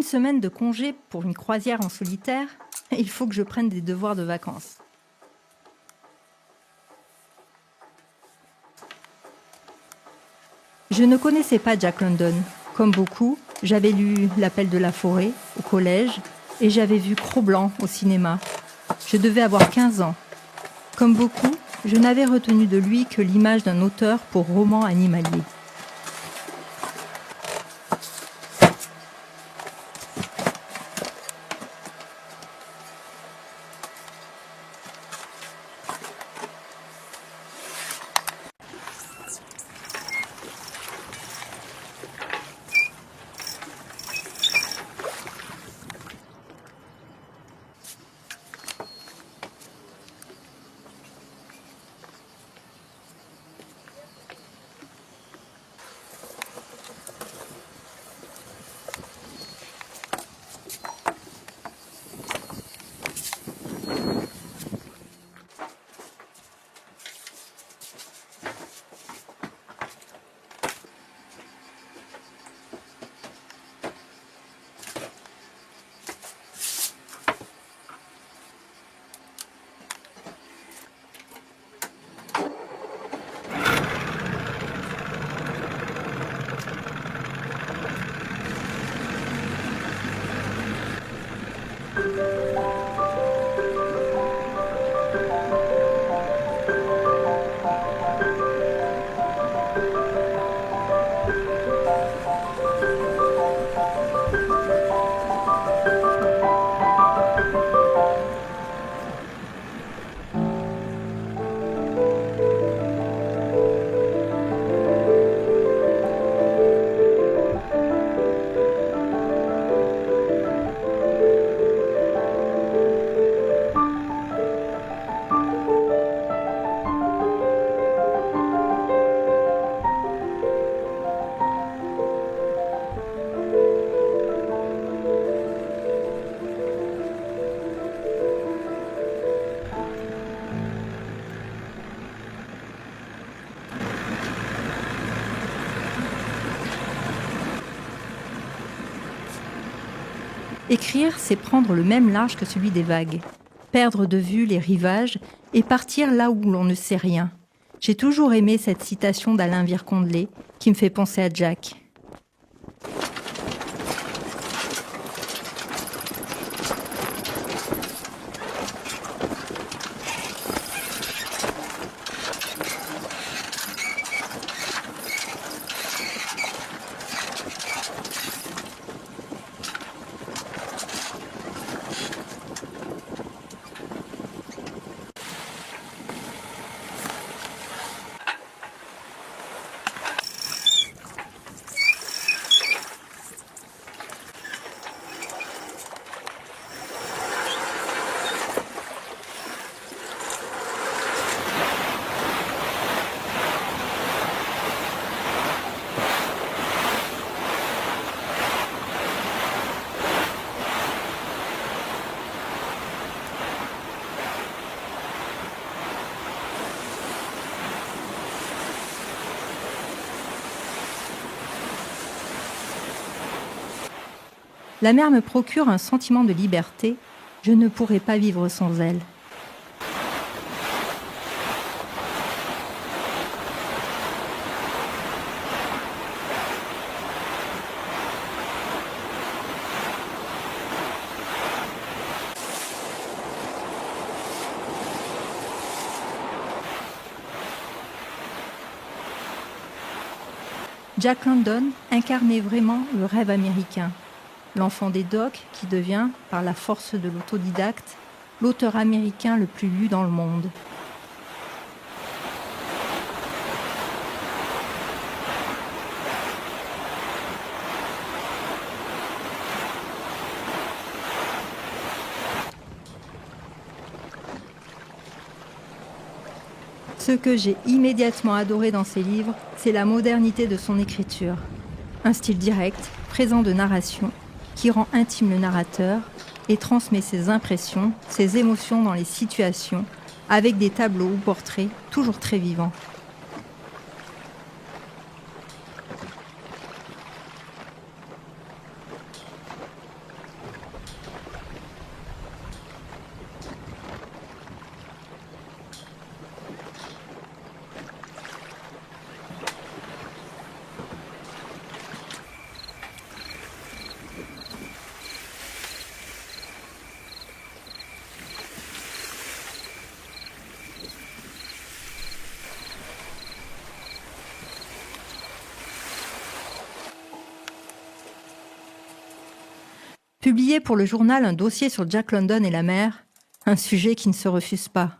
1 semaine de congé pour une croisière en solitaire, il faut que je prenne des devoirs de vacances. Je ne connaissais pas Jack London. Comme beaucoup, j'avais lu L'Appel de la forêt au collège et j'avais vu Cro-Blanc au cinéma. Je devais avoir 15 ans. Comme beaucoup, je n'avais retenu de lui que l'image d'un auteur pour roman animalier. Écrire, c'est prendre le même large que celui des vagues, perdre de vue les rivages et partir là où l'on ne sait rien. J'ai toujours aimé cette citation d'Alain Vircondelet qui me fait penser à Jack. La mer me procure un sentiment de liberté. Je ne pourrais pas vivre sans elle. Jack London incarnait vraiment le rêve américain. L'enfant des docks qui devient, par la force de l'autodidacte, l'auteur américain le plus lu dans le monde. Ce que j'ai immédiatement adoré dans ses livres, c'est la modernité de son écriture. Un style direct, présent de narration, qui rend intime le narrateur et transmet ses impressions, ses émotions dans les situations, avec des tableaux ou portraits toujours très vivants. Publier pour le journal un dossier sur Jack London et la mer, un sujet qui ne se refuse pas.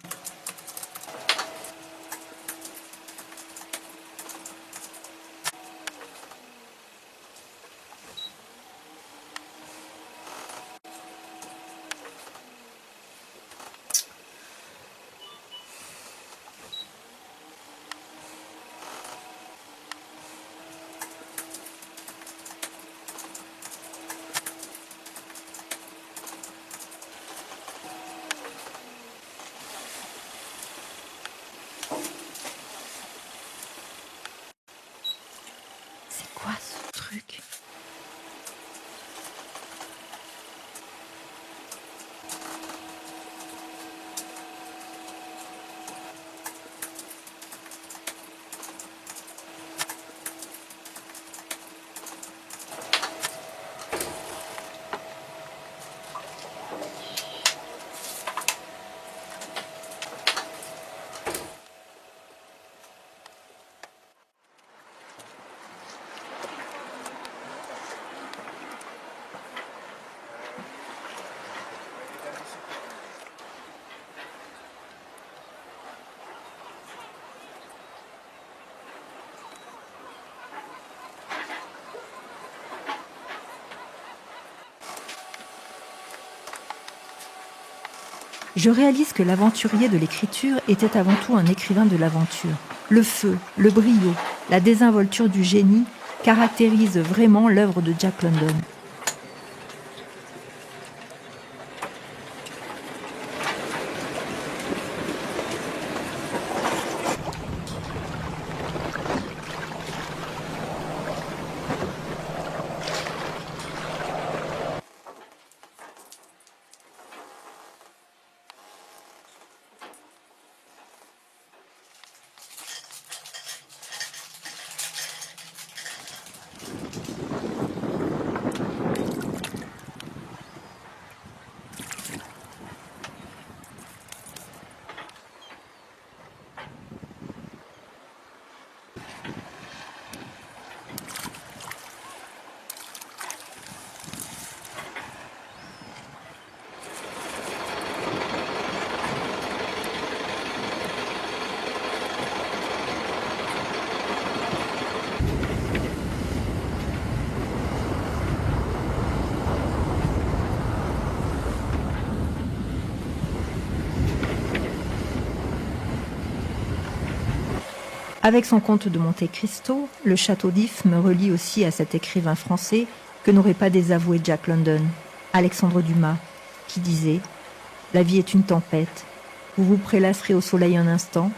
C'est quoi ce truc ? Je réalise que l'aventurier de l'écriture était avant tout un écrivain de l'aventure. Le feu, le brio, la désinvolture du génie caractérisent vraiment l'œuvre de Jack London. Avec son conte de Monte Cristo, le château d'If me relie aussi à cet écrivain français que n'aurait pas désavoué Jack London, Alexandre Dumas, qui disait « La vie est une tempête, vous vous prélasserez au soleil un instant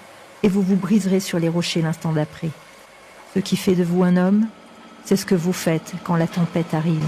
et vous vous briserez sur les rochers l'instant d'après. Ce qui fait de vous un homme, c'est ce que vous faites quand la tempête arrive. »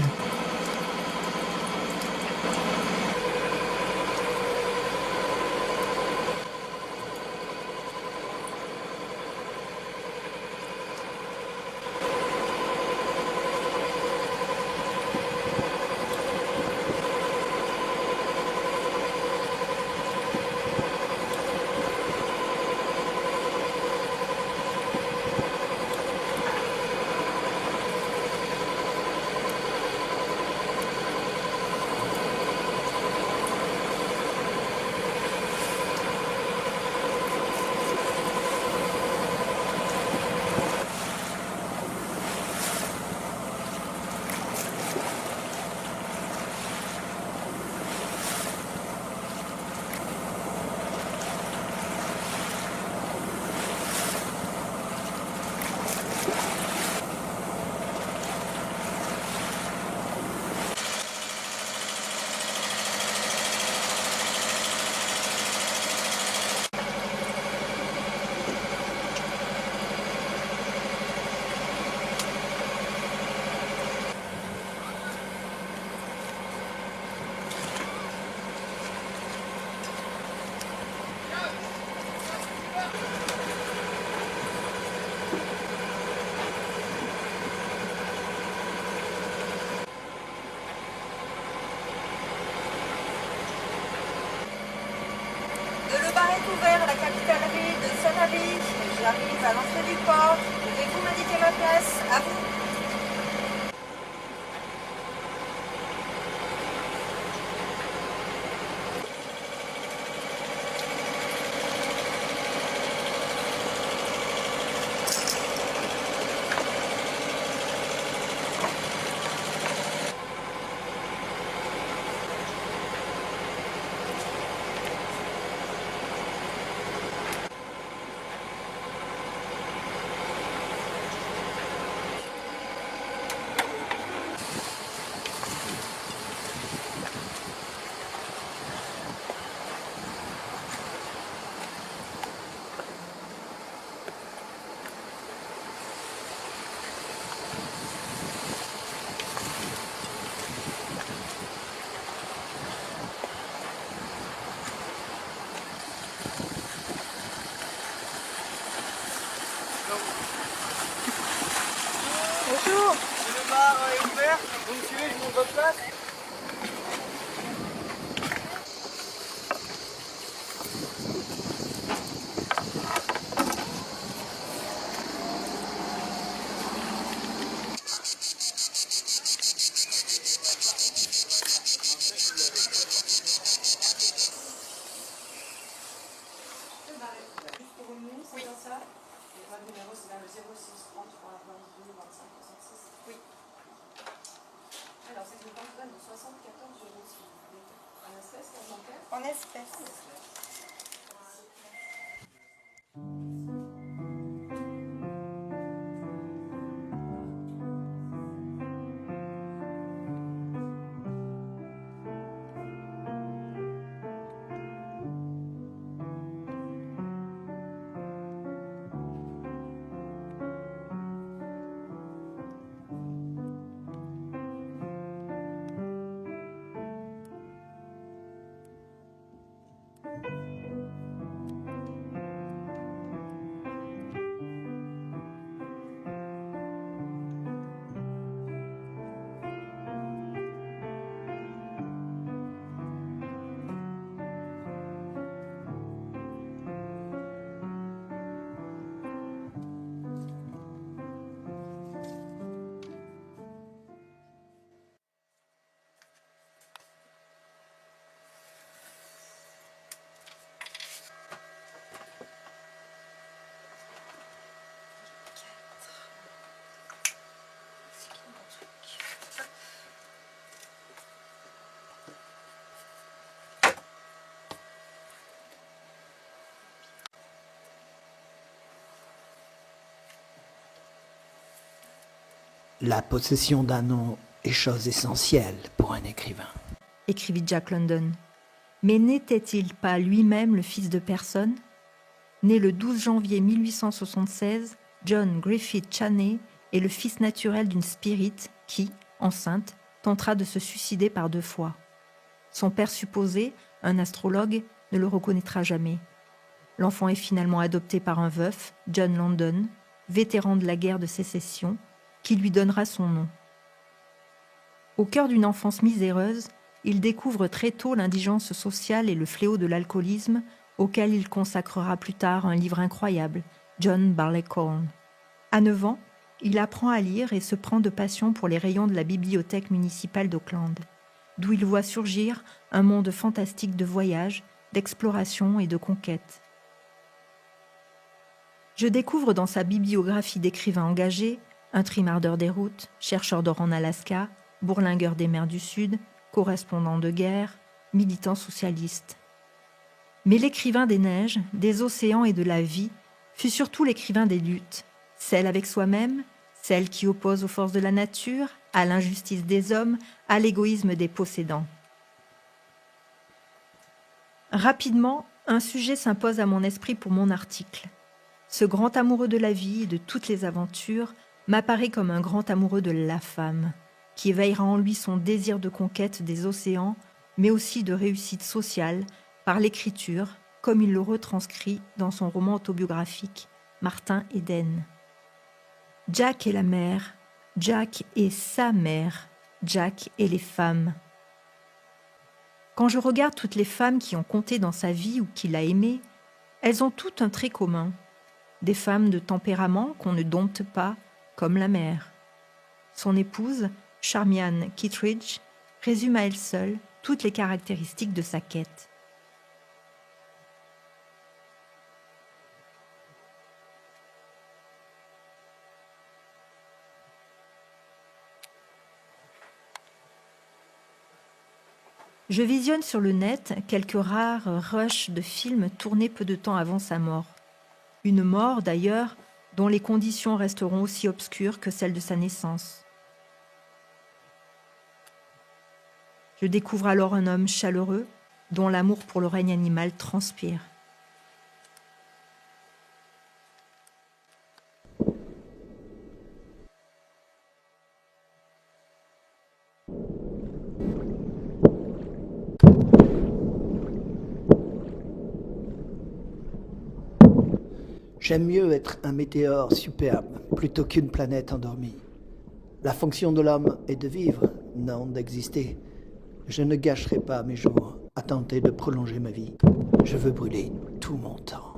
Ouvert à la capitalerie de Sanavik. J'arrive à l'entrée du port. Pouvez-vous m'indiquer ma place? À vous. votre place. Oui. C'est ça. Et votre numéro, c'est là le 06 33 22 25 66. Oui. Alors, c'est une banque de 74 euros, si vous voulez. En espèces, en bancaire? En espèces. La possession d'un nom est chose essentielle pour un écrivain. Écrivit Jack London. Mais n'était-il pas lui-même le fils de personne? Né le 12 janvier 1876, John Griffith Chaney est le fils naturel d'une spirit qui, enceinte, tentera de se suicider par 2 fois. Son père supposé, un astrologue, ne le reconnaîtra jamais. L'enfant est finalement adopté par un veuf, John London, vétéran de la guerre de sécession, qui lui donnera son nom. Au cœur d'une enfance miséreuse, il découvre très tôt l'indigence sociale et le fléau de l'alcoolisme, auquel il consacrera plus tard un livre incroyable, John Barleycorn. À 9 ans, il apprend à lire et se prend de passion pour les rayons de la bibliothèque municipale d'Auckland, d'où il voit surgir un monde fantastique de voyages, d'exploration et de conquête. Je découvre dans sa bibliographie d'écrivain engagé un trimardeur des routes, chercheur d'or en Alaska, bourlingueur des mers du Sud, correspondant de guerre, militant socialiste. Mais l'écrivain des neiges, des océans et de la vie fut surtout l'écrivain des luttes, celle avec soi-même, celle qui oppose aux forces de la nature, à l'injustice des hommes, à l'égoïsme des possédants. Rapidement, un sujet s'impose à mon esprit pour mon article. Ce grand amoureux de la vie et de toutes les aventures m'apparaît comme un grand amoureux de la femme, qui éveillera en lui son désir de conquête des océans, mais aussi de réussite sociale, par l'écriture, comme il le retranscrit dans son roman autobiographique « Martin Eden ». Jack est la mère, Jack est sa mère, Jack est les femmes. Quand je regarde toutes les femmes qui ont compté dans sa vie ou qu'il a aimées, elles ont toutes un trait commun. Des femmes de tempérament qu'on ne dompte pas, comme la mère. Son épouse, Charmian Kittredge, résume à elle seule toutes les caractéristiques de sa quête. Je visionne sur le net quelques rares rushs de films tournés peu de temps avant sa mort. Une mort, d'ailleurs, dont les conditions resteront aussi obscures que celles de sa naissance. Je découvre alors un homme chaleureux, dont l'amour pour le règne animal transpire. J'aime mieux être un météore superbe plutôt qu'une planète endormie. La fonction de l'homme est de vivre, non d'exister. Je ne gâcherai pas mes jours à tenter de prolonger ma vie. Je veux brûler tout mon temps.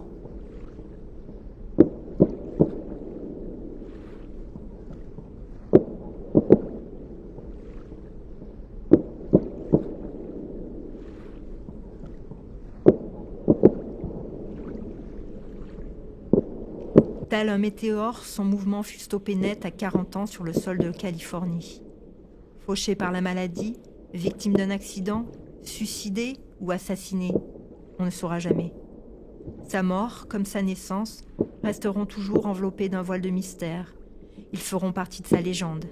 Tel un météore, son mouvement fut stoppé net à 40 ans sur le sol de Californie. Fauché par la maladie, victime d'un accident, suicidé ou assassiné, on ne saura jamais. Sa mort, comme sa naissance, resteront toujours enveloppés d'un voile de mystère. Ils feront partie de sa légende.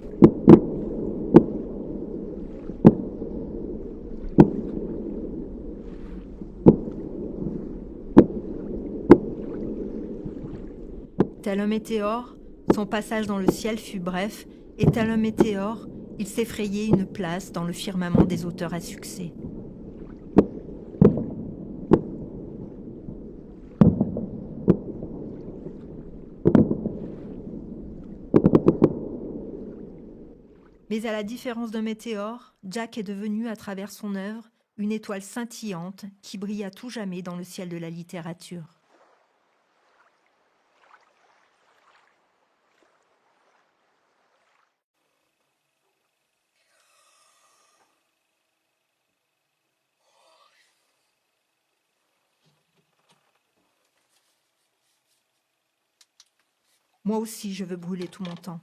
Tel un météore, son passage dans le ciel fut bref, et tel un météore, il s'effrayait une place dans le firmament des auteurs à succès. Mais à la différence d'un météore, Jack est devenu, à travers son œuvre, une étoile scintillante qui brille à tout jamais dans le ciel de la littérature. Moi aussi, je veux brûler tout mon temps.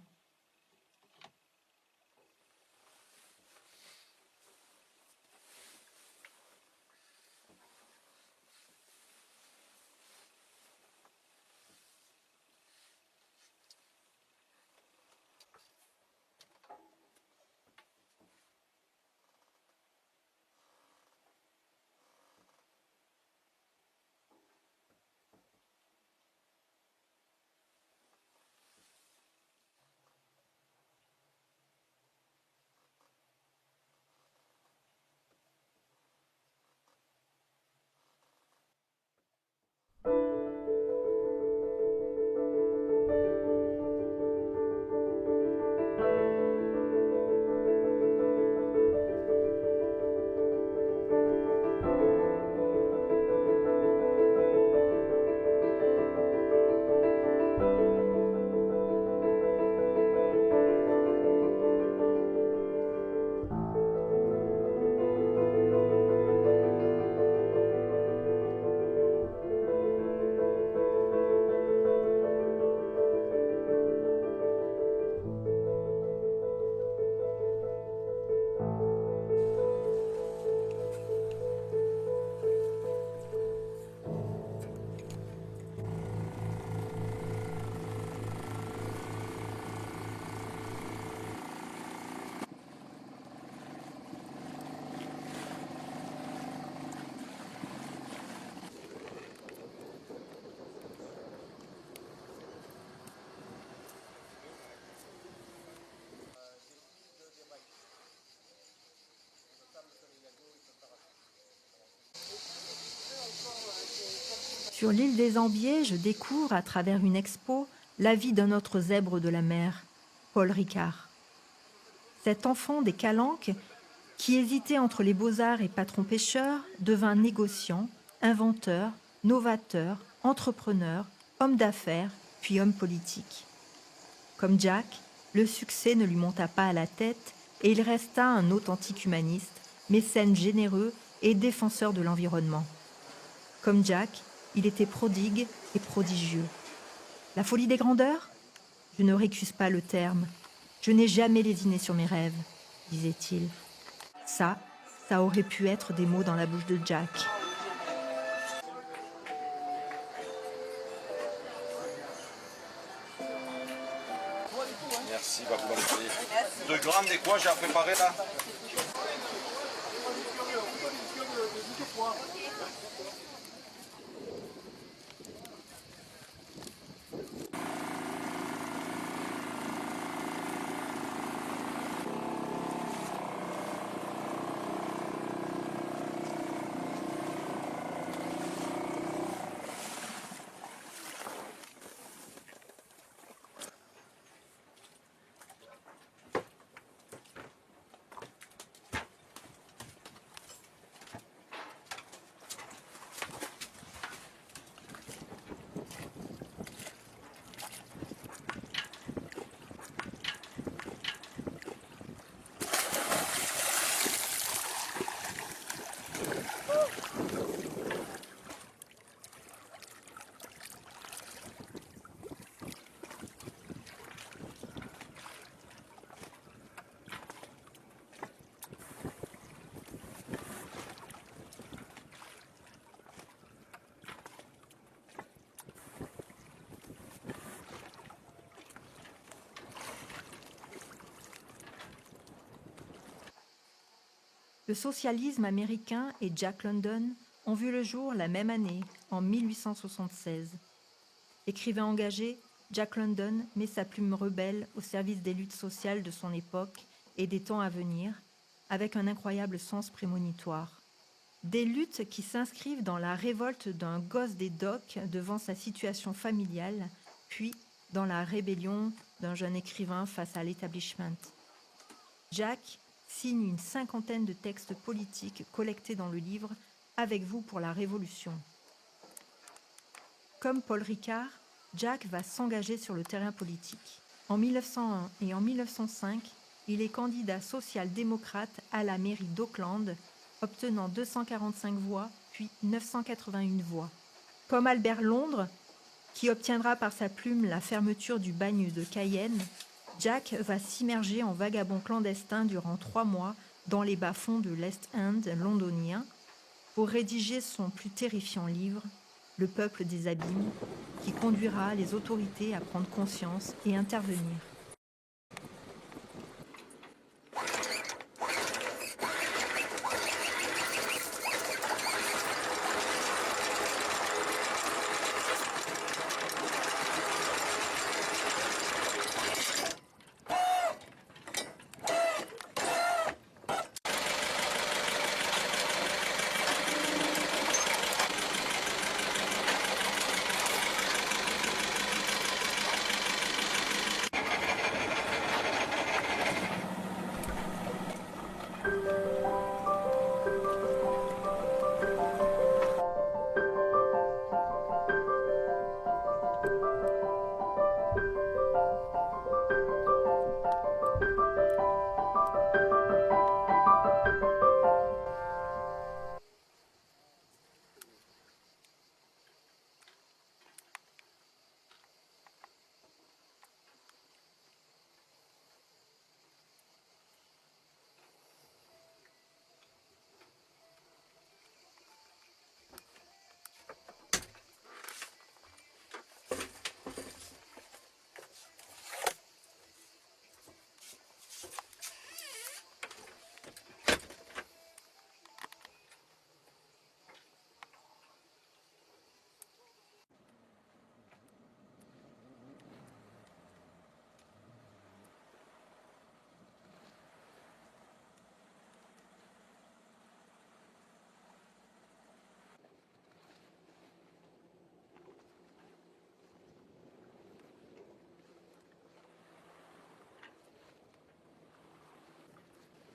Sur l'île des Ambiers, je découvre, à travers une expo, la vie d'un autre zèbre de la mer, Paul Ricard. Cet enfant des Calanques, qui hésitait entre les beaux-arts et patron pêcheur, devint négociant, inventeur, novateur, entrepreneur, homme d'affaires, puis homme politique. Comme Jack, le succès ne lui monta pas à la tête et il resta un authentique humaniste, mécène généreux et défenseur de l'environnement. Comme Jack, il était prodigue et prodigieux. La folie des grandeurs ? Je ne récuse pas le terme. Je n'ai jamais lésiné sur mes rêves, disait-il. Ça aurait pu être des mots dans la bouche de Jack. Merci, Babou. De grammes des quoi j'ai à préparer là? Le socialisme américain et Jack London ont vu le jour la même année, en 1876. Écrivain engagé, Jack London met sa plume rebelle au service des luttes sociales de son époque et des temps à venir, avec un incroyable sens prémonitoire. Des luttes qui s'inscrivent dans la révolte d'un gosse des docks devant sa situation familiale, puis dans la rébellion d'un jeune écrivain face à l'établissement. Jack signe une 50aine de textes politiques collectés dans le livre « Avec vous pour la Révolution ». Comme Paul Ricard, Jack va s'engager sur le terrain politique. En 1901 et en 1905, il est candidat social-démocrate à la mairie d'Auckland, obtenant 245 voix, puis 981 voix. Comme Albert Londres, qui obtiendra par sa plume la fermeture du bagne de Cayenne, Jack va s'immerger en vagabond clandestin durant 3 mois dans les bas-fonds de l'Est End londonien pour rédiger son plus terrifiant livre, Le peuple des abîmes, qui conduira les autorités à prendre conscience et intervenir.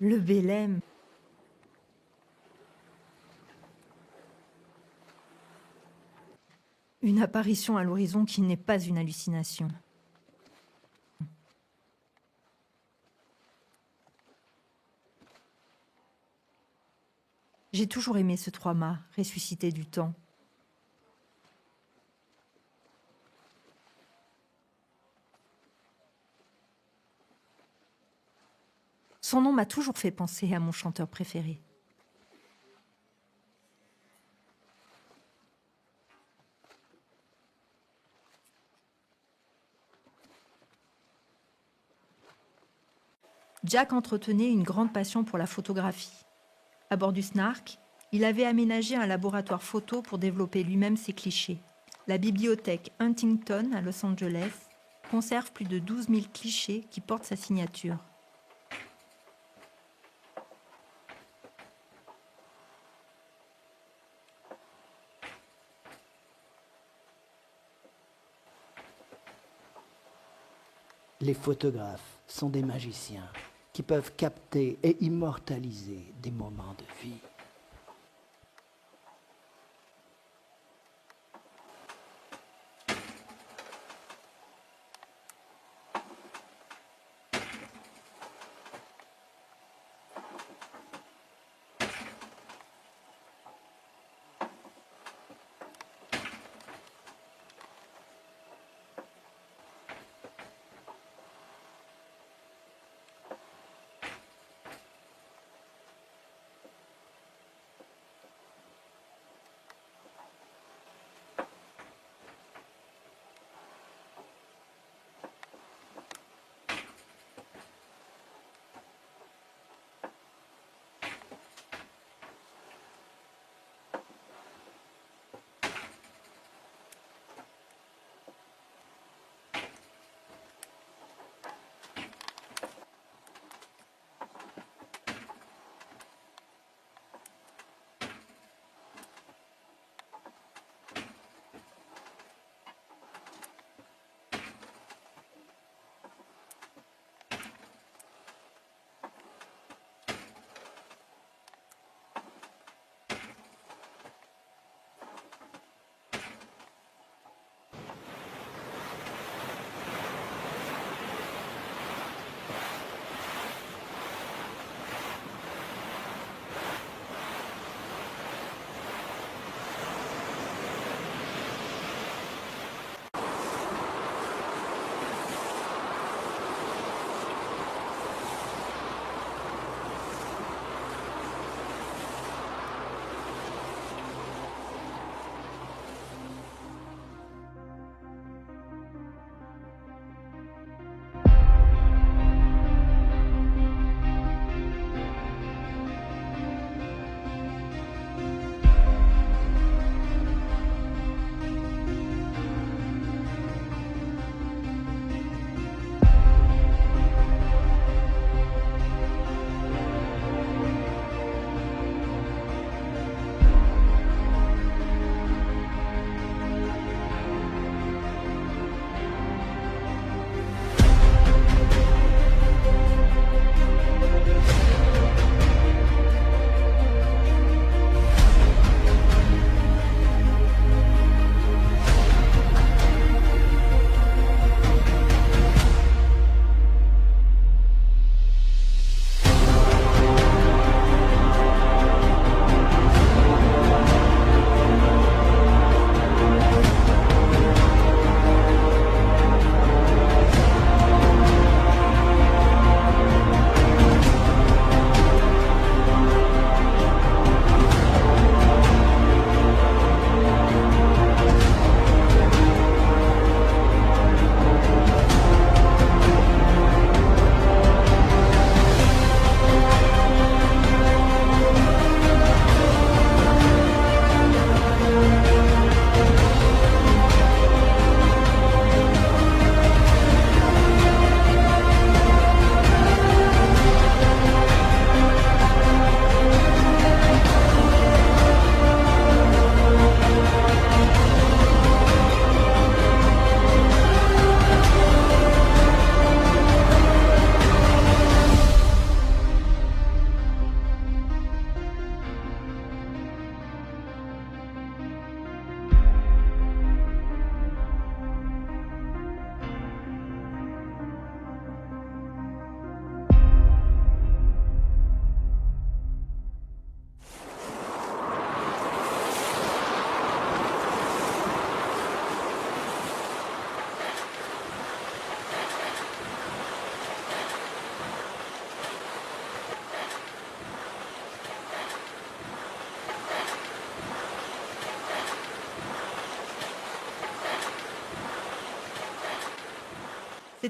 Le Bélem. Une apparition à l'horizon qui n'est pas une hallucination. J'ai toujours aimé ce 3-mâts ressuscité du temps. Son nom m'a toujours fait penser à mon chanteur préféré. Jack entretenait une grande passion pour la photographie. À bord du Snark, il avait aménagé un laboratoire photo pour développer lui-même ses clichés. La bibliothèque Huntington à Los Angeles conserve plus de 12 000 clichés qui portent sa signature. Les photographes sont des magiciens qui peuvent capter et immortaliser des moments de vie.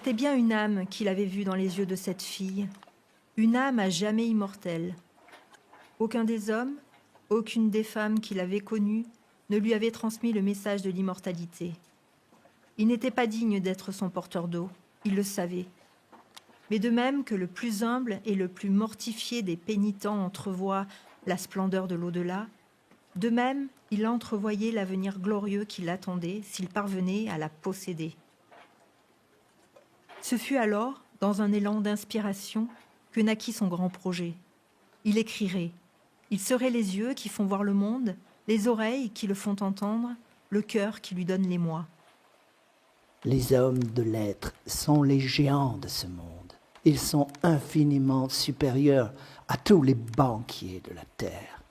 C'était bien une âme qu'il avait vue dans les yeux de cette fille, une âme à jamais immortelle. Aucun des hommes, aucune des femmes qu'il avait connues ne lui avait transmis le message de l'immortalité. Il n'était pas digne d'être son porteur d'eau, il le savait. Mais de même que le plus humble et le plus mortifié des pénitents entrevoit la splendeur de l'au-delà, de même, il entrevoyait l'avenir glorieux qui l'attendait s'il parvenait à la posséder. Ce fut alors, dans un élan d'inspiration, que naquit son grand projet. Il écrirait. Il serait les yeux qui font voir le monde, les oreilles qui le font entendre, le cœur qui lui donne l'émoi. Les hommes de l'être sont les géants de ce monde. Ils sont infiniment supérieurs à tous les banquiers de la terre.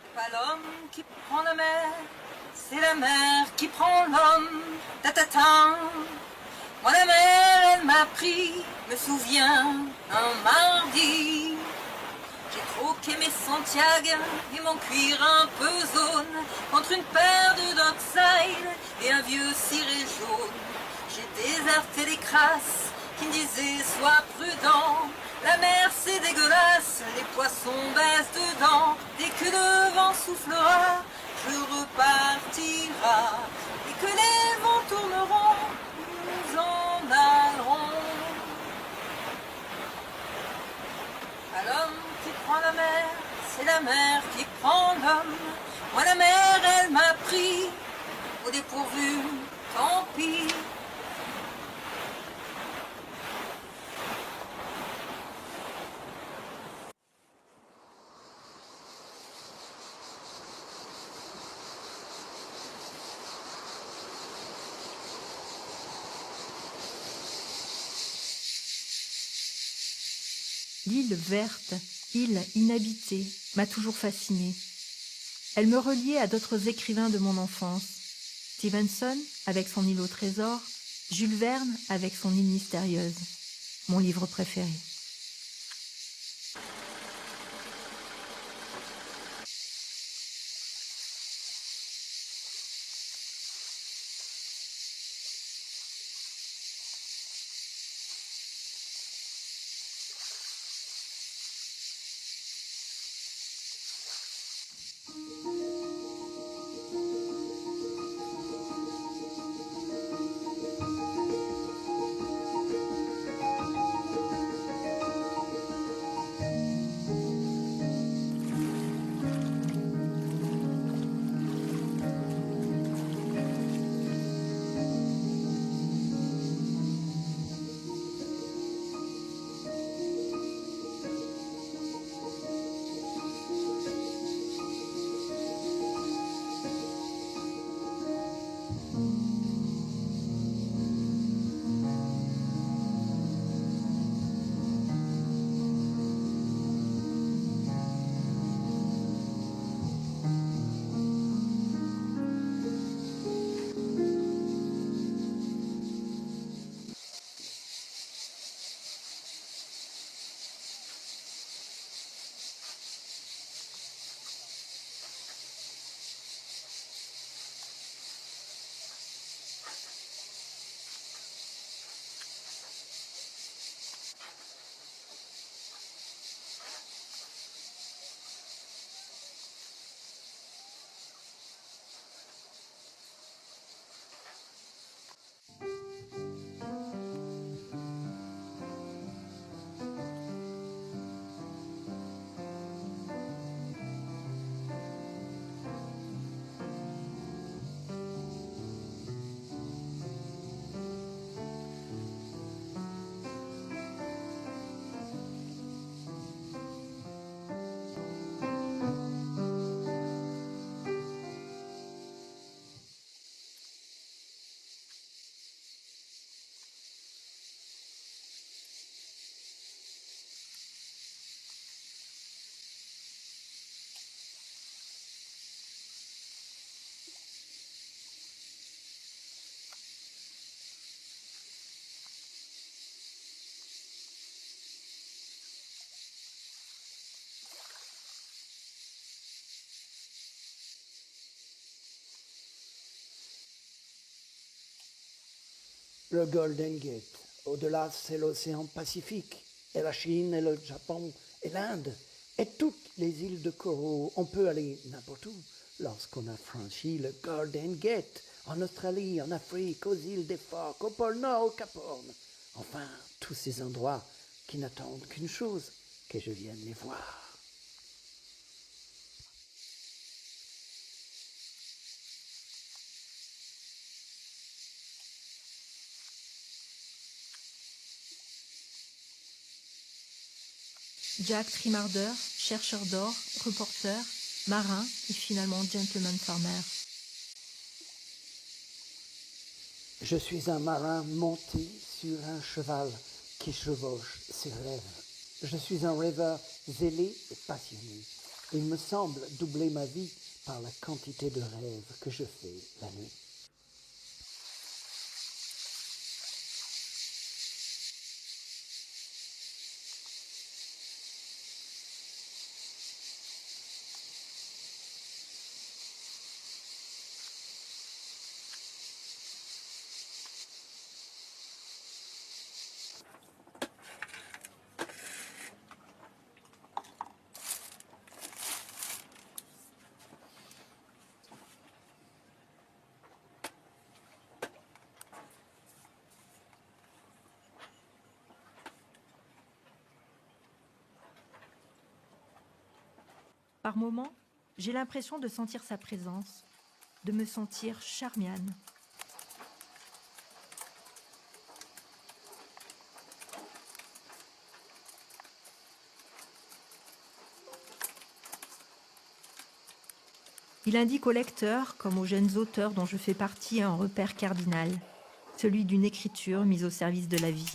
C'est pas l'homme qui prend la mer, c'est la mer qui prend l'homme. Ta-ta-ta. Moi la mer, elle m'a pris, me souviens, un mardi. J'ai troqué mes Santiago et mon cuir un peu zone contre une paire de Dockside et un vieux ciré jaune. J'ai déserté les crasses qui me disaient sois prudent. La mer c'est dégueulasse, les poissons baissent dedans. Dès que le vent soufflera, je repartira. Et que les vents tourneront, nous en allerons. À l'homme qui prend la mer, c'est la mer qui prend l'homme. Moi la mer, elle m'a pris au dépourvu, tant pis. L'île verte, île inhabitée, m'a toujours fascinée. Elle me reliait à d'autres écrivains de mon enfance. Stevenson avec son île au trésor, Jules Verne avec son île mystérieuse, mon livre préféré. Le Golden Gate. Au-delà, c'est l'océan Pacifique. Et la Chine, et le Japon, et l'Inde. Et toutes les îles de coraux. On peut aller n'importe où lorsqu'on a franchi le Golden Gate. En Australie, en Afrique, aux îles des Phoques, au pôle Nord, au Cap Horn. Enfin, tous ces endroits qui n'attendent qu'une chose, que je vienne les voir. Jack Trimardeur, chercheur d'or, reporter, marin et finalement gentleman farmer. Je suis un marin monté sur un cheval qui chevauche ses rêves. Je suis un rêveur zélé et passionné. Il me semble doubler ma vie par la quantité de rêves que je fais la nuit. Par moments, j'ai l'impression de sentir sa présence, de me sentir Charmian. Il indique aux lecteurs, comme aux jeunes auteurs dont je fais partie, un repère cardinal, celui d'une écriture mise au service de la vie.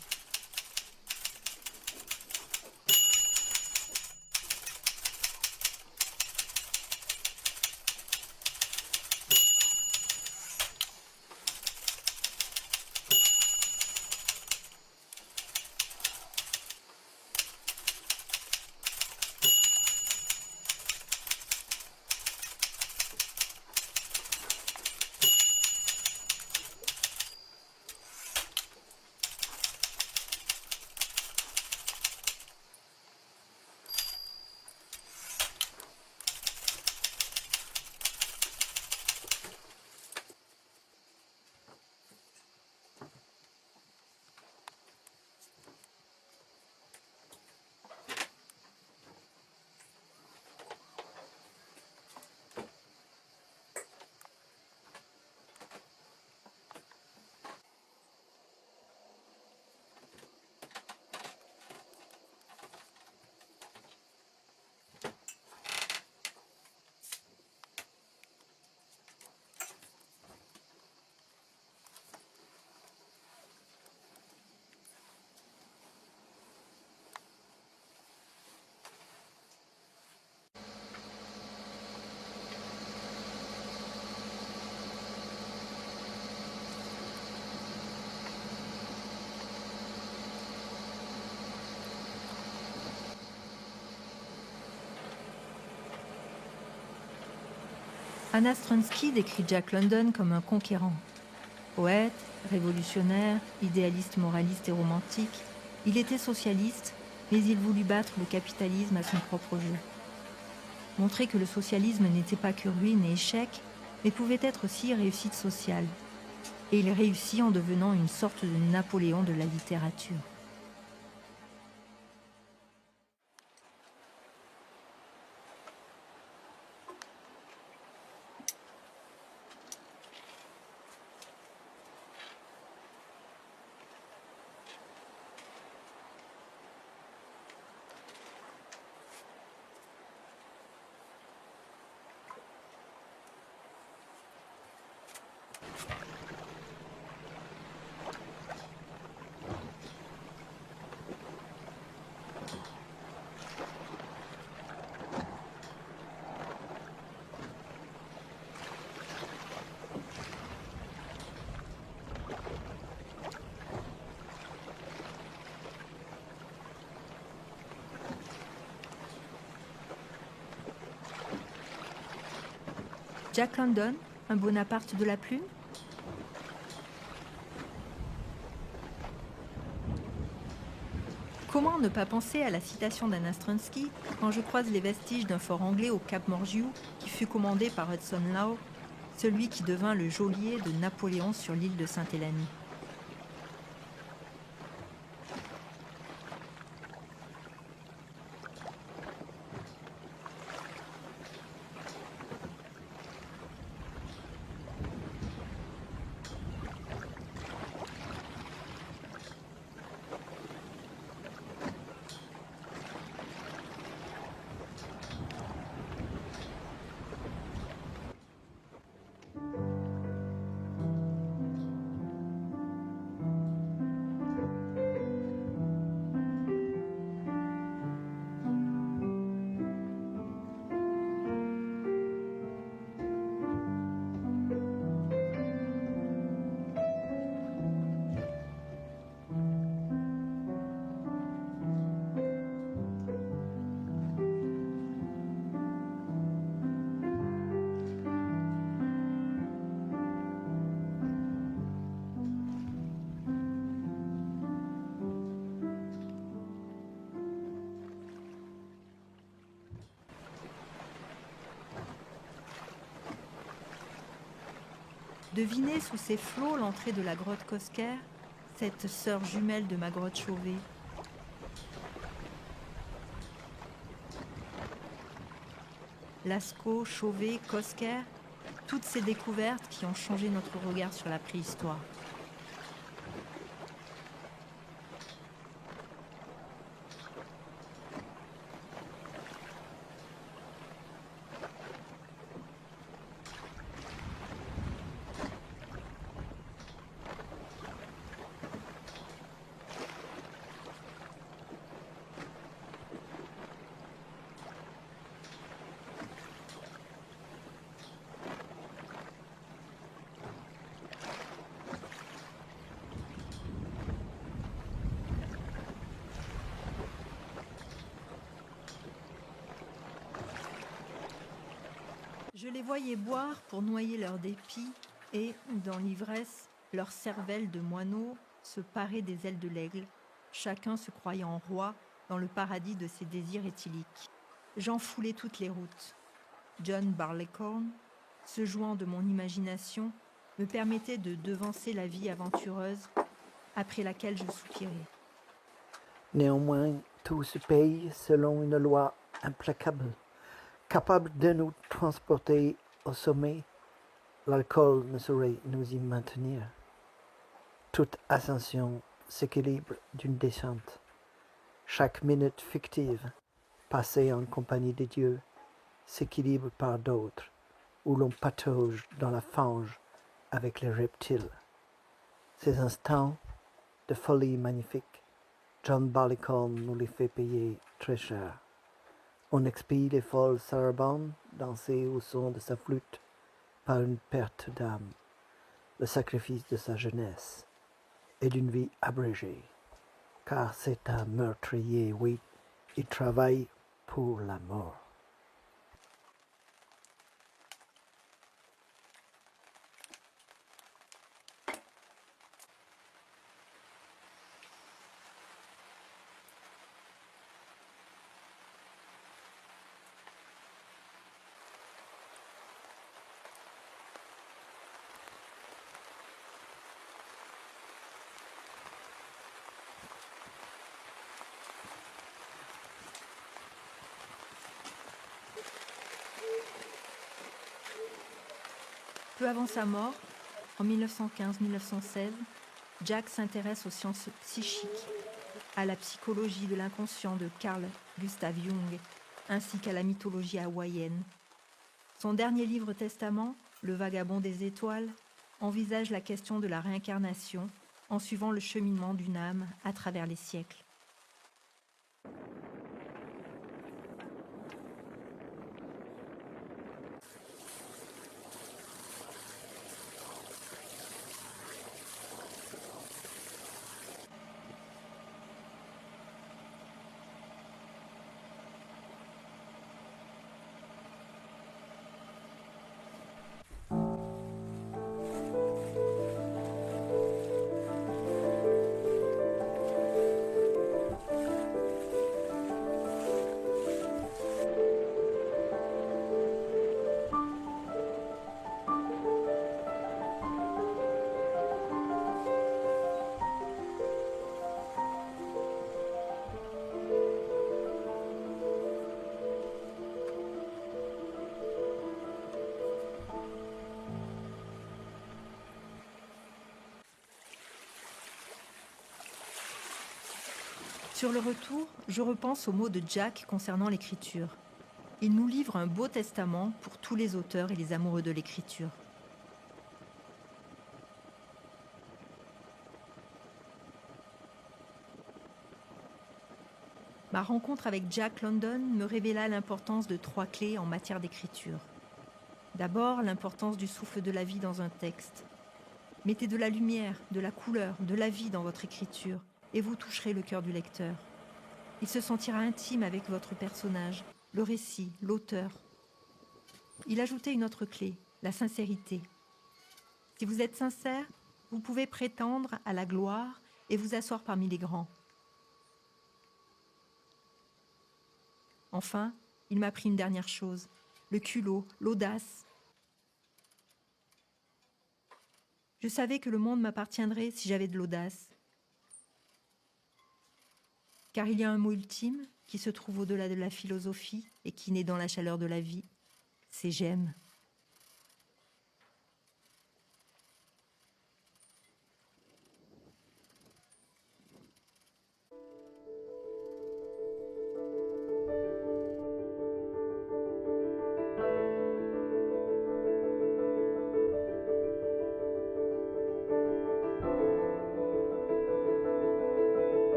Anna Strunsky décrit Jack London comme un conquérant. Poète, révolutionnaire, idéaliste moraliste et romantique, il était socialiste, mais il voulut battre le capitalisme à son propre jeu. Montrer que le socialisme n'était pas que ruine et échec, mais pouvait être aussi réussite sociale. Et il réussit en devenant une sorte de Napoléon de la littérature. Jack London, un Bonaparte de la plume? Comment ne pas penser à la citation d'Anna Strunsky quand je croise les vestiges d'un fort anglais au Cap Morgiou qui fut commandé par Hudson Lowe, celui qui devint le geôlier de Napoléon sur l'île de Sainte-Hélène. Devinez sous ces flots l'entrée de la grotte Cosquer, cette sœur jumelle de ma grotte Chauvet. Lascaux, Chauvet, Cosquer, toutes ces découvertes qui ont changé notre regard sur la préhistoire. Je les voyais boire pour noyer leur dépit et, dans l'ivresse, leur cervelle de moineaux se parer des ailes de l'aigle, chacun se croyant roi dans le paradis de ses désirs éthyliques. J'en foulais toutes les routes. John Barleycorn, se jouant de mon imagination, me permettait de devancer la vie aventureuse après laquelle je soupirais. Néanmoins, tout se paye selon une loi implacable. Capable de nous transporter au sommet, l'alcool ne saurait nous y maintenir. Toute ascension s'équilibre d'une descente. Chaque minute fictive, passée en compagnie de Dieu, s'équilibre par d'autres, où l'on patauge dans la fange avec les reptiles. Ces instants de folie magnifique, John Barleycorn nous les fait payer très cher. On expie les folles sarabandes dansées au son de sa flûte par une perte d'âme, le sacrifice de sa jeunesse et d'une vie abrégée, car c'est un meurtrier, oui, il travaille pour la mort. Peu avant sa mort, en 1915-1916, Jack s'intéresse aux sciences psychiques, à la psychologie de l'inconscient de Carl Gustav Jung, ainsi qu'à la mythologie hawaïenne. Son dernier livre testament, Le Vagabond des étoiles, envisage la question de la réincarnation en suivant le cheminement d'une âme à travers les siècles. Sur le retour, je repense aux mots de Jack concernant l'écriture. Il nous livre un beau testament pour tous les auteurs et les amoureux de l'écriture. Ma rencontre avec Jack London me révéla l'importance de 3 clés en matière d'écriture. D'abord, l'importance du souffle de la vie dans un texte. Mettez de la lumière, de la couleur, de la vie dans votre écriture et vous toucherez le cœur du lecteur. Il se sentira intime avec votre personnage, le récit, l'auteur. Il ajoutait une autre clé, la sincérité. Si vous êtes sincère, vous pouvez prétendre à la gloire et vous asseoir parmi les grands. Enfin, il m'a appris une dernière chose, le culot, l'audace. Je savais que le monde m'appartiendrait si j'avais de l'audace. Car il y a un mot ultime qui se trouve au-delà de la philosophie et qui naît dans la chaleur de la vie, c'est j'aime.